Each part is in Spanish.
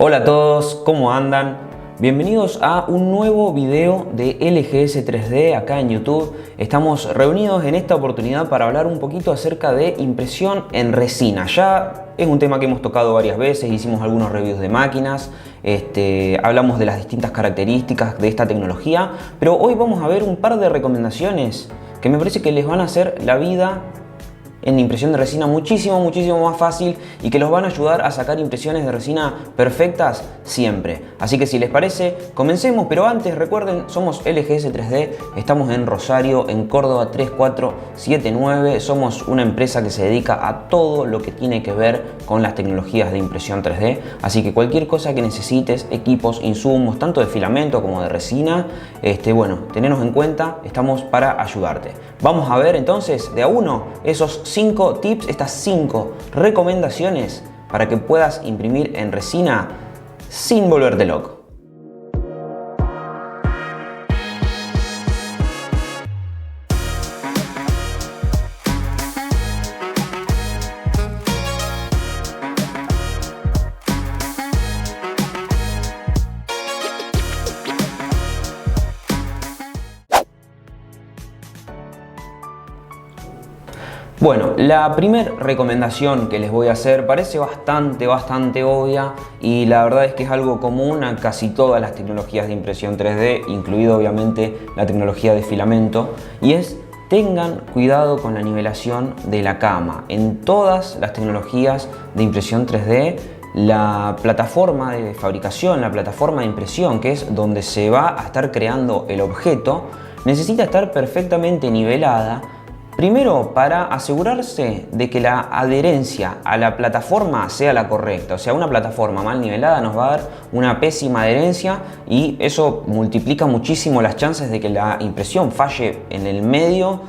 Hola a todos, ¿cómo andan? Bienvenidos a un nuevo video de LGS 3D acá en YouTube. Estamos reunidos en esta oportunidad para hablar un poquito acerca de impresión en resina. Ya es un tema que hemos tocado varias veces, hicimos algunos reviews de máquinas, hablamos de las distintas características de esta tecnología, pero hoy vamos a ver un par de recomendaciones que me parece que les van a hacer la vida en impresión de resina muchísimo más fácil y que los van a ayudar a sacar impresiones de resina perfectas siempre. Así que si les parece, comencemos, pero antes recuerden, somos LGS 3D, estamos en Rosario, en Córdoba 3479, somos una empresa que se dedica a todo lo que tiene que ver con las tecnologías de impresión 3D, así que cualquier cosa que necesites, equipos, insumos, tanto de filamento como de resina, bueno, tenernos en cuenta, estamos para ayudarte. Vamos a ver entonces de a uno esos 5 tips, estas 5 recomendaciones para que puedas imprimir en resina sin volverte loco. Bueno, la primera recomendación que les voy a hacer parece bastante obvia y la verdad es que es algo común a casi todas las tecnologías de impresión 3D, incluido obviamente la tecnología de filamento, y es: tengan cuidado con la nivelación de la cama. En todas las tecnologías de impresión 3D, la plataforma de fabricación, la plataforma de impresión, que es donde se va a estar creando el objeto, necesita estar perfectamente nivelada. Primero, para asegurarse de que la adherencia a la plataforma sea la correcta. O sea, una plataforma mal nivelada nos va a dar una pésima adherencia y eso multiplica muchísimo las chances de que la impresión falle en el medio,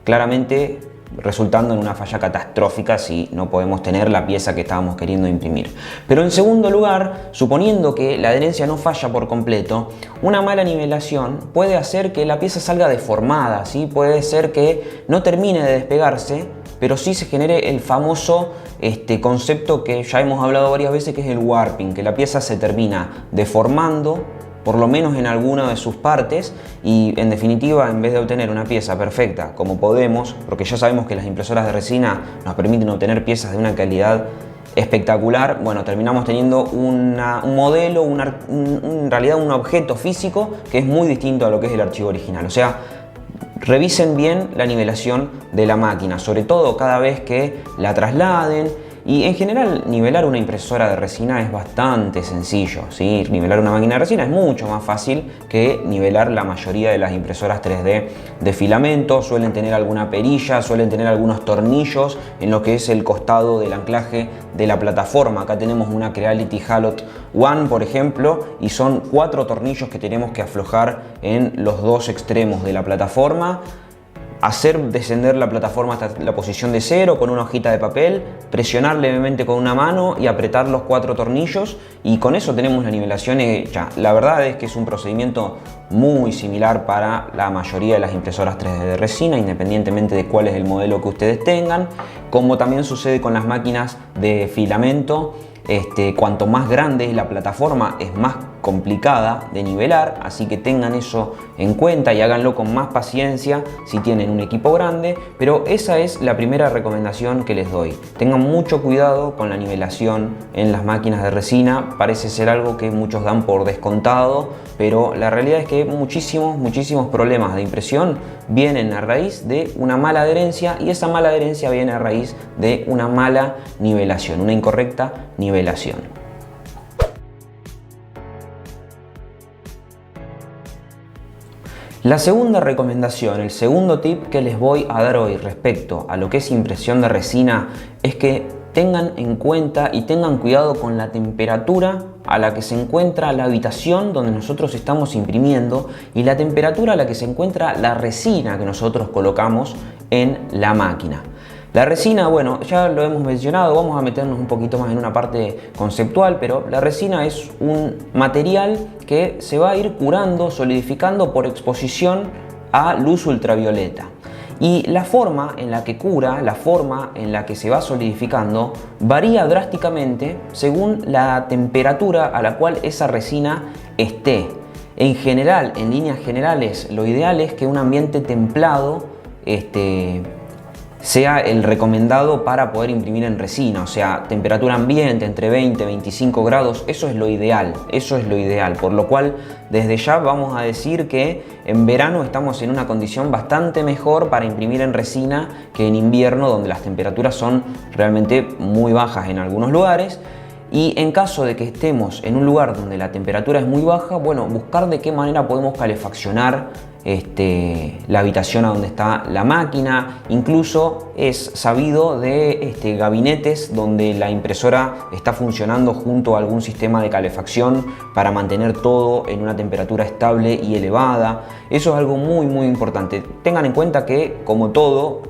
claramente resultando en una falla catastrófica si no podemos tener la pieza que estábamos queriendo imprimir. Pero en segundo lugar, suponiendo que la adherencia no falla por completo, una mala nivelación puede hacer que la pieza salga deformada, ¿sí? Puede ser que no termine de despegarse, pero sí se genere el famoso concepto que ya hemos hablado varias veces, que es el warping, que la pieza se termina deformando, por lo menos en alguna de sus partes, y en definitiva, en vez de obtener una pieza perfecta como podemos, porque ya sabemos que las impresoras de resina nos permiten obtener piezas de una calidad espectacular, bueno, terminamos teniendo un modelo, en realidad un objeto físico que es muy distinto a lo que es el archivo original. O sea, revisen bien la nivelación de la máquina, sobre todo cada vez que la trasladen. Y en general, nivelar una impresora de resina es bastante sencillo, ¿sí? Nivelar una máquina de resina es mucho más fácil que nivelar la mayoría de las impresoras 3D de filamento. Suelen tener alguna perilla, suelen tener algunos tornillos en lo que es el costado del anclaje de la plataforma. Acá tenemos una Creality Halot One, por ejemplo, y son 4 tornillos que tenemos que aflojar en los 2 extremos de la plataforma. Hacer descender la plataforma hasta la posición de 0 con una hojita de papel, presionar levemente con una mano y apretar los 4 tornillos, y con eso tenemos la nivelación hecha. La verdad es que es un procedimiento muy similar para la mayoría de las impresoras 3D de resina, independientemente de cuál es el modelo que ustedes tengan. Como también sucede con las máquinas de filamento, cuanto más grande es la plataforma, es más complicada de nivelar, así que tengan eso en cuenta y háganlo con más paciencia si tienen un equipo grande. Pero esa es la primera recomendación que les doy: tengan mucho cuidado con la nivelación en las máquinas de resina. Parece ser algo que muchos dan por descontado, pero la realidad es que muchísimos problemas de impresión vienen a raíz de una mala adherencia, y esa mala adherencia viene a raíz de una mala nivelación, una incorrecta nivelación. La segunda recomendación, el segundo tip que les voy a dar hoy respecto a lo que es impresión de resina, es que tengan en cuenta y tengan cuidado con la temperatura a la que se encuentra la habitación donde nosotros estamos imprimiendo y la temperatura a la que se encuentra la resina que nosotros colocamos en la máquina. La resina, bueno, ya lo hemos mencionado, vamos a meternos un poquito más en una parte conceptual, pero la resina es un material que se va a ir curando, solidificando por exposición a luz ultravioleta. Y la forma en la que cura, la forma en la que se va solidificando, varía drásticamente según la temperatura a la cual esa resina esté. En general, en líneas generales, lo ideal es que un ambiente templado sea el recomendado para poder imprimir en resina, o sea, temperatura ambiente entre 20 y 25 grados, eso es lo ideal, por lo cual desde ya vamos a decir que en verano estamos en una condición bastante mejor para imprimir en resina que en invierno, donde las temperaturas son realmente muy bajas en algunos lugares. Y en caso de que estemos en un lugar donde la temperatura es muy baja, bueno, buscar de qué manera podemos calefaccionar la habitación a donde está la máquina. Incluso es sabido de gabinetes donde la impresora está funcionando junto a algún sistema de calefacción para mantener todo en una temperatura estable y elevada. Eso es algo muy importante. Tengan en cuenta que, como todo,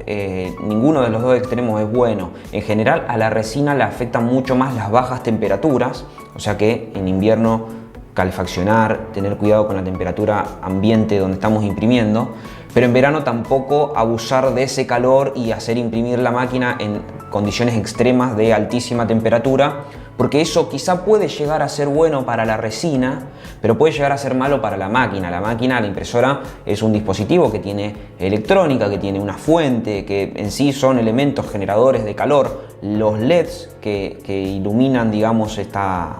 ninguno de los dos extremos es bueno. En general, a la resina le afectan mucho más las bajas temperaturas, o sea que en invierno calefaccionar, tener cuidado con la temperatura ambiente donde estamos imprimiendo, pero en verano tampoco abusar de ese calor y hacer imprimir la máquina en condiciones extremas de altísima temperatura, porque eso quizá puede llegar a ser bueno para la resina, pero puede llegar a ser malo para la máquina. La impresora, es un dispositivo que tiene electrónica, que tiene una fuente, que en sí son elementos generadores de calor. Los LEDs que iluminan, digamos, esta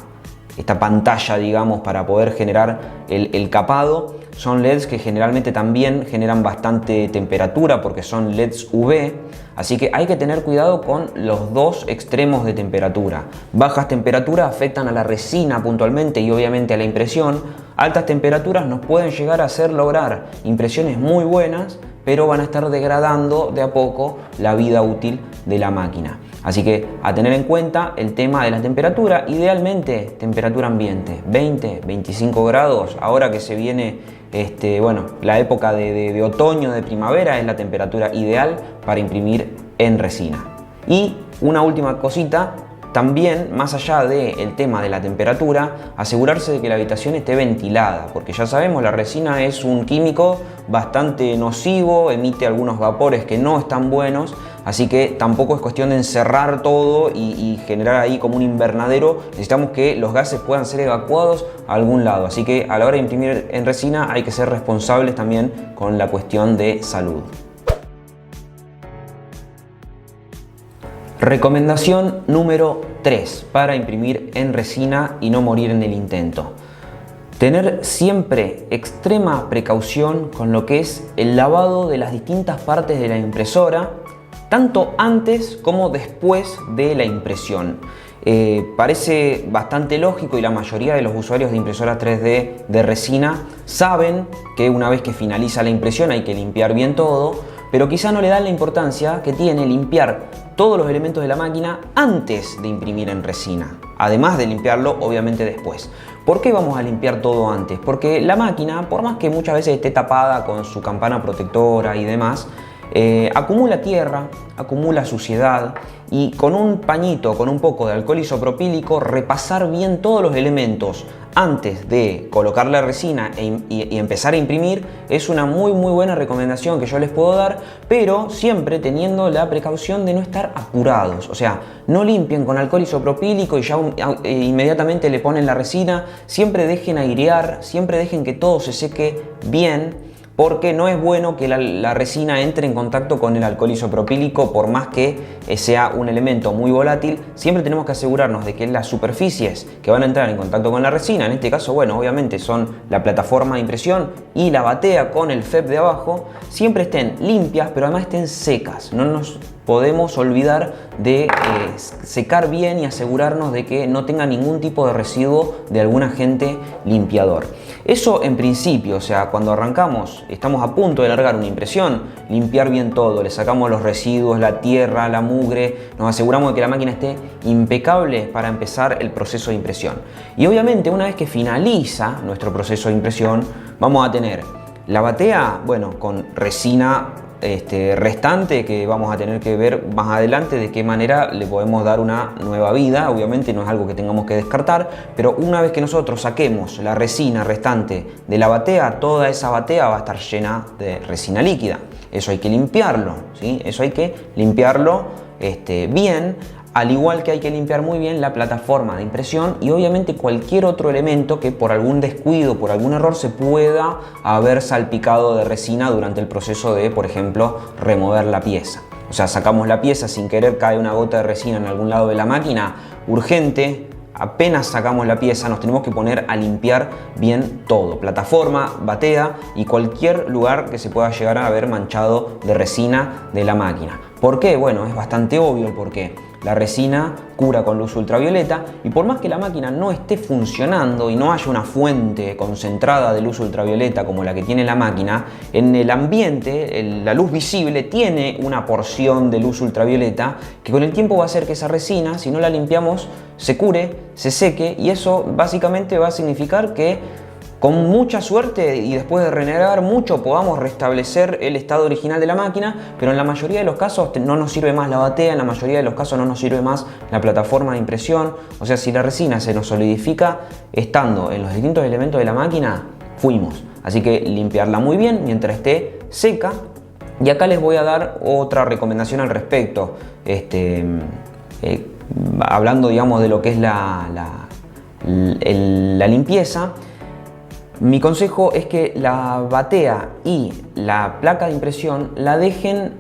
pantalla, digamos, para poder generar el capado, son LEDs que generalmente también generan bastante temperatura porque son LEDs UV, así que hay que tener cuidado con los dos extremos de temperatura. Bajas temperaturas afectan a la resina puntualmente y obviamente a la impresión. Altas temperaturas nos pueden llegar a hacer lograr impresiones muy buenas, pero van a estar degradando de a poco la vida útil de la máquina. Así que a tener en cuenta el tema de la temperatura, idealmente temperatura ambiente, 20-25 grados. Ahora que se viene la época de otoño, de primavera, es la temperatura ideal para imprimir en resina. Y una última cosita, también más allá del tema de la temperatura, asegurarse de que la habitación esté ventilada, porque ya sabemos, la resina es un químico bastante nocivo, emite algunos vapores que no están buenos, así que tampoco es cuestión de encerrar todo y generar ahí como un invernadero. Necesitamos que los gases puedan ser evacuados a algún lado, así que a la hora de imprimir en resina hay que ser responsables también con la cuestión de salud. Recomendación número 3 para imprimir en resina y no morir en el intento. Tener siempre extrema precaución con lo que es el lavado de las distintas partes de la impresora, tanto antes como después de la impresión. Parece bastante lógico y la mayoría de los usuarios de impresoras 3D de resina saben que una vez que finaliza la impresión hay que limpiar bien todo, pero quizá no le dan la importancia que tiene limpiar todos los elementos de la máquina antes de imprimir en resina, además de limpiarlo obviamente después. ¿Por qué vamos a limpiar todo antes? Porque la máquina, por más que muchas veces esté tapada con su campana protectora y demás, acumula tierra, acumula suciedad, y con un pañito, con un poco de alcohol isopropílico, repasar bien todos los elementos antes de colocar la resina y empezar a imprimir es una muy buena recomendación que yo les puedo dar, pero siempre teniendo la precaución de no estar apurados. O sea, no limpien con alcohol isopropílico y ya inmediatamente le ponen la resina. Siempre dejen airear, siempre dejen que todo se seque bien, porque no es bueno que la resina entre en contacto con el alcohol isopropílico, por más que sea un elemento muy volátil. Siempre tenemos que asegurarnos de que las superficies que van a entrar en contacto con la resina, en este caso, bueno, obviamente son la plataforma de impresión y la batea con el FEP de abajo, siempre estén limpias, pero además estén secas. No nos podemos olvidar de secar bien y asegurarnos de que no tenga ningún tipo de residuo de algún agente limpiador. Eso en principio, o sea, cuando arrancamos, estamos a punto de largar una impresión, limpiar bien todo, le sacamos los residuos, la tierra, la mugre, nos aseguramos de que la máquina esté impecable para empezar el proceso de impresión. Y obviamente una vez que finaliza nuestro proceso de impresión, vamos a tener la batea, bueno, con resina restante que vamos a tener que ver más adelante de qué manera le podemos dar una nueva vida. Obviamente no es algo que tengamos que descartar, pero una vez que nosotros saquemos la resina restante de la batea, toda esa batea va a estar llena de resina líquida. Eso hay que limpiarlo, ¿sí? Eso hay que limpiarlo bien, al igual que hay que limpiar muy bien la plataforma de impresión y obviamente cualquier otro elemento que por algún descuido, por algún error se pueda haber salpicado de resina durante el proceso de, por ejemplo, remover la pieza. O sea, sacamos la pieza, sin querer cae una gota de resina en algún lado de la máquina, urgente. Apenas sacamos la pieza nos tenemos que poner a limpiar bien todo, plataforma, batea y cualquier lugar que se pueda llegar a haber manchado de resina de la máquina. ¿Por qué? Bueno, es bastante obvio el porqué. La resina cura con luz ultravioleta y por más que la máquina no esté funcionando y no haya una fuente concentrada de luz ultravioleta como la que tiene la máquina, en el ambiente la luz visible tiene una porción de luz ultravioleta que con el tiempo va a hacer que esa resina, si no la limpiamos, se cure, se seque y eso básicamente va a significar que con mucha suerte y después de renegar mucho podamos restablecer el estado original de la máquina, pero en la mayoría de los casos no nos sirve más la batea, en la mayoría de los casos no nos sirve más la plataforma de impresión. O sea, si la resina se nos solidifica estando en los distintos elementos de la máquina, fuimos. Así que limpiarla muy bien mientras esté seca. Y acá les voy a dar otra recomendación al respecto. Hablando, digamos, de lo que es la limpieza. Mi consejo es que la batea y la placa de impresión la dejen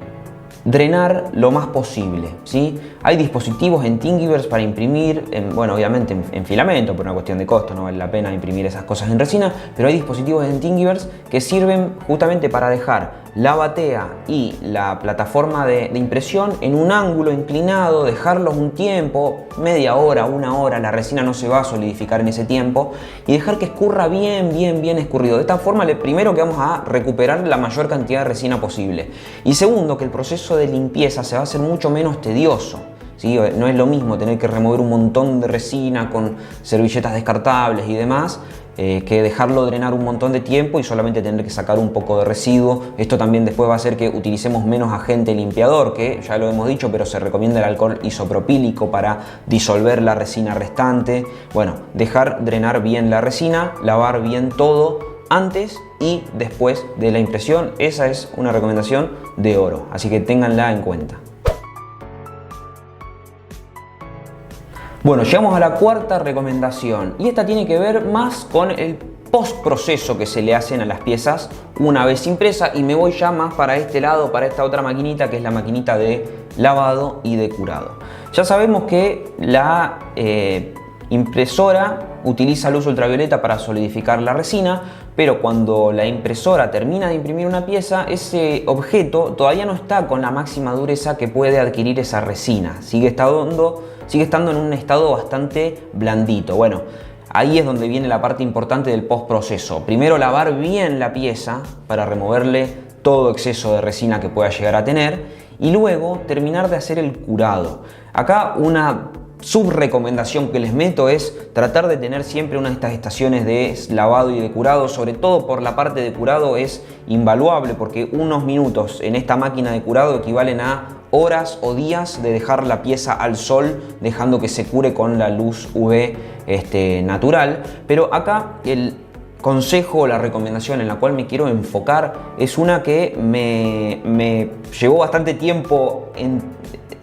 drenar lo más posible, ¿sí? Hay dispositivos en Thingiverse para imprimir, bueno, obviamente en filamento, por una cuestión de costo, no vale la pena imprimir esas cosas en resina, pero hay dispositivos en Thingiverse que sirven justamente para dejar la batea y la plataforma de impresión en un ángulo inclinado, dejarlos un tiempo, media hora, una hora, la resina no se va a solidificar en ese tiempo, y dejar que escurra bien escurrido. De esta forma, primero que vamos a recuperar la mayor cantidad de resina posible. Y segundo, que el proceso de limpieza se va a hacer mucho menos tedioso. ¿Sí? No es lo mismo tener que remover un montón de resina con servilletas descartables y demás, que dejarlo drenar un montón de tiempo y solamente tener que sacar un poco de residuo. Esto también después va a hacer que utilicemos menos agente limpiador, que ya lo hemos dicho, pero se recomienda el alcohol isopropílico para disolver la resina restante. Bueno, dejar drenar bien la resina, lavar bien todo antes y después de la impresión. Esa es una recomendación de oro, así que ténganla en cuenta. Bueno, llegamos a la cuarta recomendación y esta tiene que ver más con el postproceso que se le hacen a las piezas una vez impresa, y me voy ya más para este lado, para esta otra maquinita que es la maquinita de lavado y de curado. Ya sabemos que la impresora utiliza luz ultravioleta para solidificar la resina, pero cuando la impresora termina de imprimir una pieza, ese objeto todavía no está con la máxima dureza que puede adquirir esa resina, sigue estando en un estado bastante blandito. Bueno, ahí es donde viene la parte importante del postproceso. Primero lavar bien la pieza para removerle todo exceso de resina que pueda llegar a tener y luego terminar de hacer el curado. Acá una subrecomendación que les meto es tratar de tener siempre una de estas estaciones de lavado y de curado, sobre todo por la parte de curado es invaluable, porque unos minutos en esta máquina de curado equivalen a horas o días de dejar la pieza al sol, dejando que se cure con la luz UV natural. Pero acá el consejo, la recomendación en la cual me quiero enfocar es una que me llevó bastante tiempo en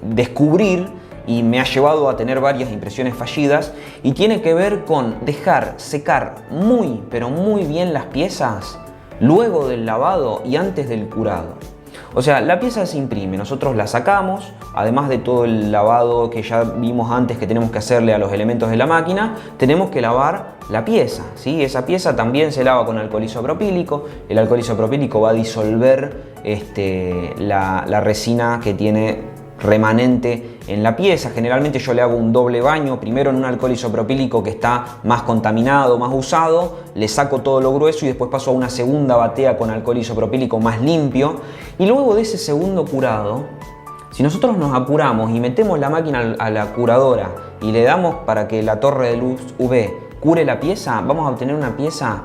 descubrir y me ha llevado a tener varias impresiones fallidas, y tiene que ver con dejar secar muy pero muy bien las piezas luego del lavado y antes del curado. O sea, la pieza se imprime, nosotros la sacamos, además de todo el lavado que ya vimos antes que tenemos que hacerle a los elementos de la máquina, tenemos que lavar la pieza, ¿sí? Esa pieza también se lava con alcohol isopropílico, el alcohol isopropílico va a disolver la resina que tiene remanente en la pieza. Generalmente yo le hago un doble baño, primero en un alcohol isopropílico que está más contaminado, más usado, le saco todo lo grueso y después paso a una segunda batea con alcohol isopropílico más limpio, y luego de ese segundo curado, si nosotros nos apuramos y metemos la máquina a la curadora y le damos para que la torre de luz UV cure la pieza, vamos a obtener una pieza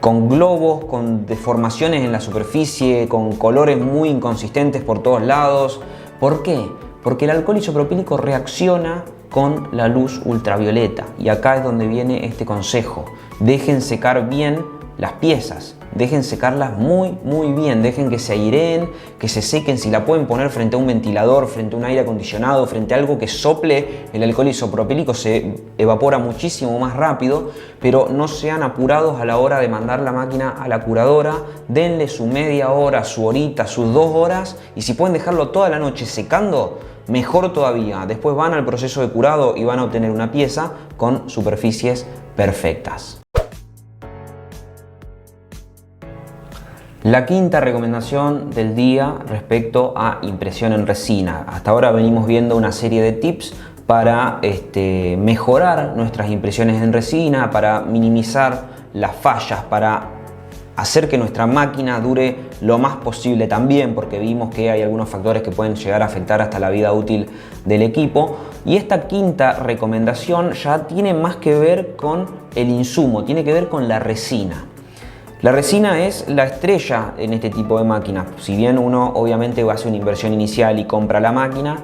con globos, con deformaciones en la superficie, con colores muy inconsistentes por todos lados. ¿Por qué? Porque el alcohol isopropílico reacciona con la luz ultravioleta, y acá es donde viene este consejo: dejen secar bien las piezas, dejen secarlas muy bien, dejen que se aireen, que se sequen. Si la pueden poner frente a un ventilador, frente a un aire acondicionado, frente a algo que sople, el alcohol isopropílico se evapora muchísimo más rápido. Pero no sean apurados a la hora de mandar la máquina a la curadora, denle su media hora, su horita, sus 2 horas, y si pueden dejarlo toda la noche secando, mejor todavía. Después van al proceso de curado y van a obtener una pieza con superficies perfectas. La quinta recomendación del día respecto a impresión en resina. Hasta ahora venimos viendo una serie de tips para mejorar nuestras impresiones en resina, para minimizar las fallas, para hacer que nuestra máquina dure lo más posible también, porque vimos que hay algunos factores que pueden llegar a afectar hasta la vida útil del equipo. Y esta quinta recomendación ya tiene más que ver con el insumo, tiene que ver con la resina. La resina es la estrella en este tipo de máquinas. Si bien uno obviamente va a hacer una inversión inicial y compra la máquina,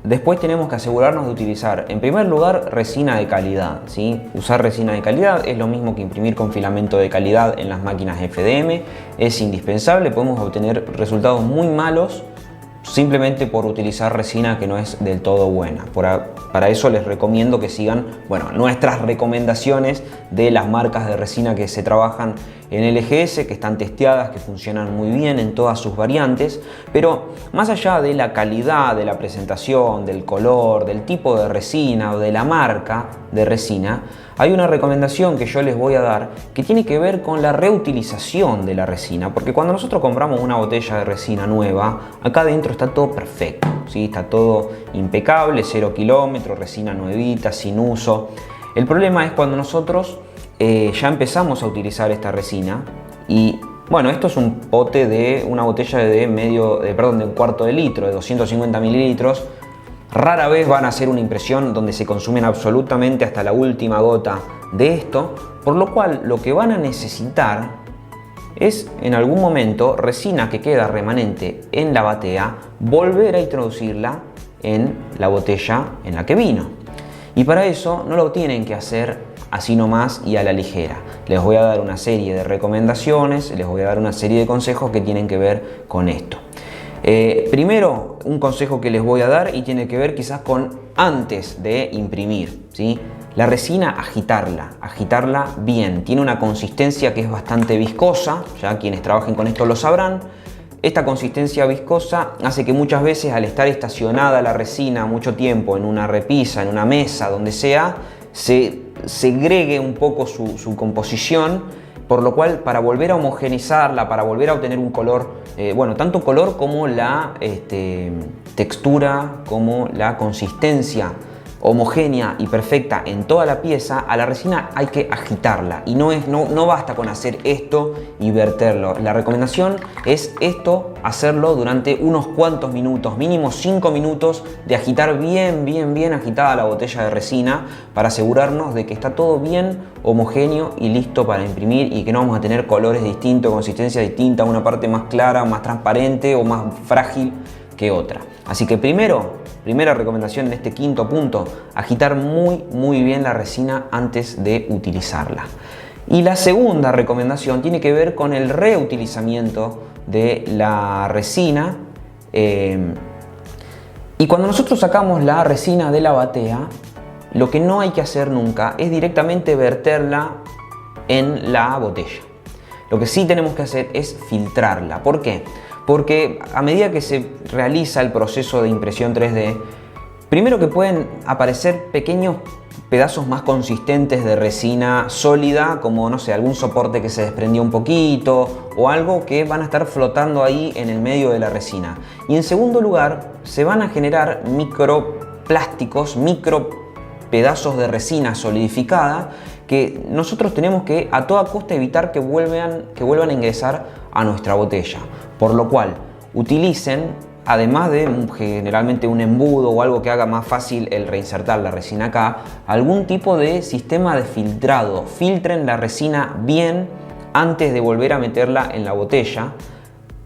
después tenemos que asegurarnos de utilizar, en primer lugar, resina de calidad, ¿sí? Usar resina de calidad es lo mismo que imprimir con filamento de calidad en las máquinas FDM. Es indispensable. Podemos obtener resultados muy malos simplemente por utilizar resina que no es del todo buena. Para eso les recomiendo que sigan, nuestras recomendaciones de las marcas de resina que se trabajan en LGS, que están testeadas, que funcionan muy bien en todas sus variantes. Pero más allá de la calidad, de la presentación, del color, del tipo de resina o de la marca de resina, hay una recomendación que yo les voy a dar que tiene que ver con la reutilización de la resina. Porque cuando nosotros compramos una botella de resina nueva, acá adentro está todo perfecto, ¿sí? Está todo impecable, 0 kilómetros, resina nuevita, sin uso. El problema es cuando nosotros ya empezamos a utilizar esta resina y esto es un pote de una botella de un cuarto de litro, de 250 mililitros. Rara vez van a hacer una impresión donde se consumen absolutamente hasta la última gota de esto, por lo cual lo que van a necesitar es en algún momento resina que queda remanente en la batea, volver a introducirla en la botella en la que vino. Y para eso no lo tienen que hacer así nomás y a la ligera. Les voy a dar una serie de recomendaciones, les voy a dar una serie de consejos que tienen que ver con esto. Primero, un consejo que les voy a dar y tiene que ver quizás con antes de imprimir, ¿sí? La resina, agitarla bien. Tiene una consistencia que es bastante viscosa, ya quienes trabajen con esto lo sabrán. Esta consistencia viscosa hace que muchas veces, al estar estacionada la resina mucho tiempo en una repisa, en una mesa, donde sea, se segregue un poco su composición, por lo cual para volver a homogeneizarla, para volver a obtener un color, tanto color como la textura, como la consistencia homogénea y perfecta en toda la pieza, a la resina hay que agitarla y no basta con hacer esto y verterlo. La recomendación es hacerlo durante unos cuantos minutos, mínimo 5 minutos de agitar bien agitada la botella de resina para asegurarnos de que está todo bien homogéneo y listo para imprimir y que no vamos a tener colores distintos, consistencia distinta, una parte más clara, más transparente o más frágil que otra. Así que primera recomendación en este quinto punto: agitar muy bien la resina antes de utilizarla. Y la segunda recomendación tiene que ver con el reutilizamiento de la resina. Y cuando nosotros sacamos la resina de la batea, lo que no hay que hacer nunca es directamente verterla en la botella. Lo que sí tenemos que hacer es filtrarla. ¿Por qué? Porque a medida que se realiza el proceso de impresión 3D, primero que pueden aparecer pequeños pedazos más consistentes de resina sólida, como algún soporte que se desprendió un poquito o algo que van a estar flotando ahí en el medio de la resina. Y en segundo lugar, se van a generar microplásticos, pedazos de resina solidificada que nosotros tenemos que a toda costa evitar que vuelvan a ingresar a nuestra botella. Por lo cual, utilicen además de generalmente un embudo o algo que haga más fácil el reinsertar la resina acá, algún tipo de sistema de filtrado. Filtren la resina bien antes de volver a meterla en la botella,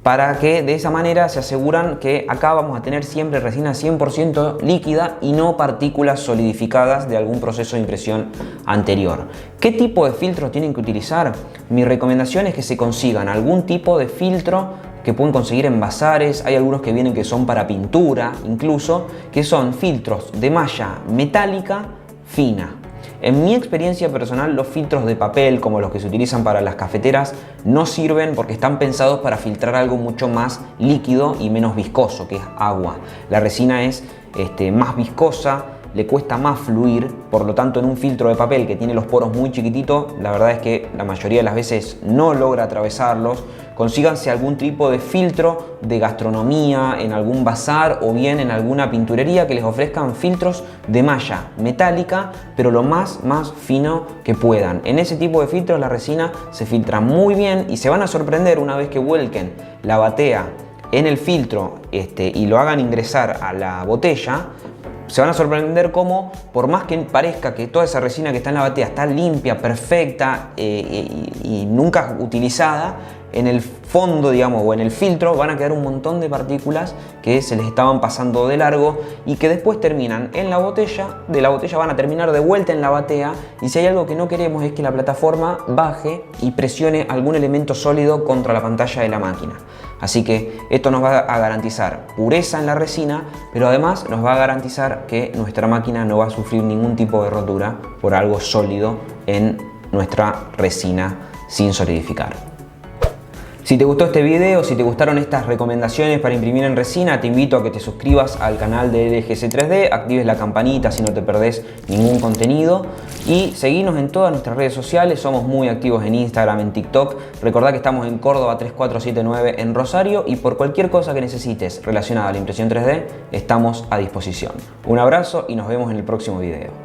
para que de esa manera se aseguran que acá vamos a tener siempre resina 100% líquida y no partículas solidificadas de algún proceso de impresión anterior. ¿Qué tipo de filtros tienen que utilizar? Mi recomendación es que se consigan algún tipo de filtro que pueden conseguir en bazares. Hay algunos que vienen que son para pintura incluso, que son filtros de malla metálica fina. En mi experiencia personal, los filtros de papel, como los que se utilizan para las cafeteras, no sirven porque están pensados para filtrar algo mucho más líquido y menos viscoso, que es agua. La resina es más viscosa, le cuesta más fluir, por lo tanto en un filtro de papel que tiene los poros muy chiquititos, la verdad es que la mayoría de las veces no logra atravesarlos. Consíganse algún tipo de filtro de gastronomía en algún bazar o bien en alguna pinturería que les ofrezcan filtros de malla metálica, pero lo más fino que puedan. En ese tipo de filtros la resina se filtra muy bien y se van a sorprender una vez que vuelquen la batea en el filtro y lo hagan ingresar a la botella. Se van a sorprender cómo, por más que parezca que toda esa resina que está en la batea está limpia, perfecta y nunca utilizada, en el fondo, digamos, o en el filtro van a quedar un montón de partículas que se les estaban pasando de largo y que después terminan en la botella, de la botella van a terminar de vuelta en la batea, y si hay algo que no queremos es que la plataforma baje y presione algún elemento sólido contra la pantalla de la máquina. Así que esto nos va a garantizar pureza en la resina, pero además nos va a garantizar que nuestra máquina no va a sufrir ningún tipo de rotura por algo sólido en nuestra resina sin solidificar. Si te gustó este video, si te gustaron estas recomendaciones para imprimir en resina, te invito a que te suscribas al canal de LGC 3D, actives la campanita si no te perdés ningún contenido y seguinos en todas nuestras redes sociales. Somos muy activos en Instagram, en TikTok. Recordá que estamos en Córdoba 3479 en Rosario, y por cualquier cosa que necesites relacionada a la impresión 3D estamos a disposición. Un abrazo y nos vemos en el próximo video.